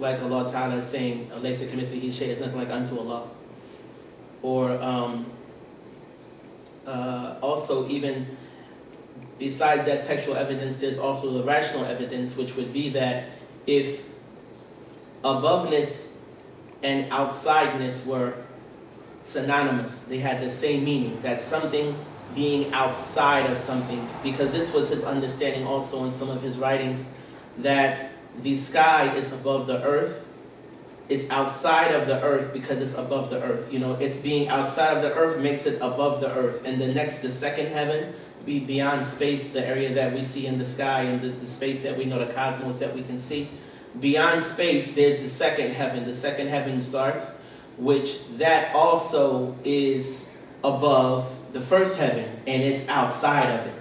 like Allah Ta'ala is saying, "Laysa kamithlihi shay," is nothing like unto Allah. Or also, even besides that textual evidence, there's also the rational evidence, which would be that if aboveness and outsideness were synonymous, they had the same meaning, that something being outside of something, because this was his understanding also in some of his writings, that the sky is above the earth, it's outside of the earth because it's above the earth. You know, it's being outside of the earth makes it above the earth. And the second heaven, be beyond space, the area that we see in the sky and the space that we know, the cosmos that we can see. Beyond space, there's the second heaven. The second heaven starts, which that also is above the first heaven, and it's outside of it.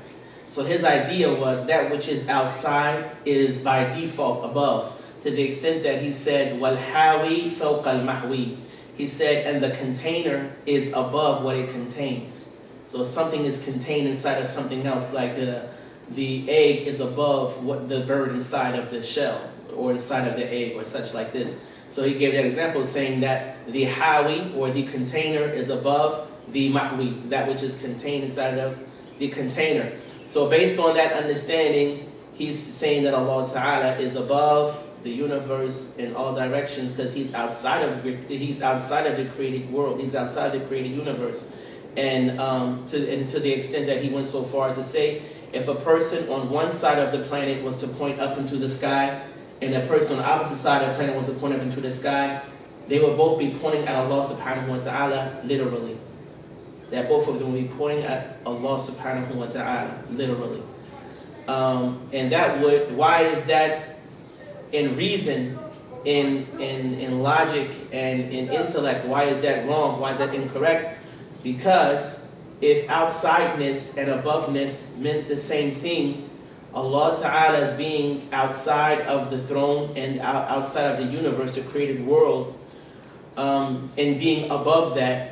So his idea was that which is outside is by default above, to the extent that he said, وَالْحَاوِي فَوْقَ الْمَحْوِي. He said, and the container is above what it contains. So if something is contained inside of something else, like the egg is above what the bird inside of the shell, or inside of the egg, or such like this. So he gave that example, saying that the hawi, or the container, is above the mahwi, that which is contained inside of the container. So based on that understanding, he's saying that Allah Ta'ala is above the universe in all directions, because he's outside of the created world, he's outside the created universe. And to the extent that he went so far as to say, if a person on one side of the planet was to point up into the sky, and a person on the opposite side of the planet was to point up into the sky, they would both be pointing at Allah Subhanahu wa Ta'ala literally. That both of them will be pointing at Allah Subhanahu wa Ta'ala literally. And that would, why is that in reason, in logic, and in intellect, why is that wrong? Why is that incorrect? Because if outsideness and aboveness meant the same thing, Allah Ta'ala's being outside of the throne and outside of the universe, the created world, and being above that,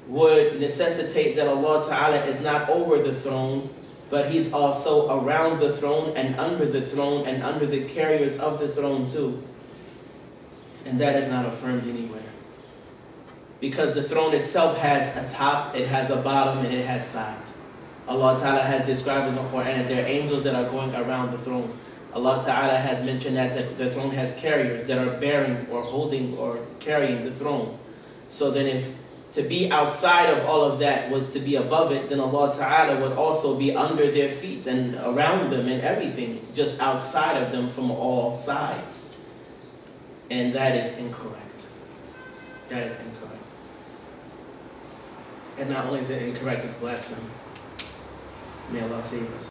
would necessitate that Allah Ta'ala is not over the throne, but he's also around the throne and under the carriers of the throne too. And that is not affirmed anywhere. Because the throne itself has a top, it has a bottom, and it has sides. Allah Ta'ala has described in the Quran that there are angels that are going around the throne. Allah Ta'ala has mentioned that the throne has carriers that are bearing or holding or carrying the throne. So then if to be outside of all of that was to be above it, then Allah Ta'ala would also be under their feet and around them and everything, just outside of them from all sides. And that is incorrect. That is incorrect. And not only is it incorrect, it's blasphemy. May Allah save us.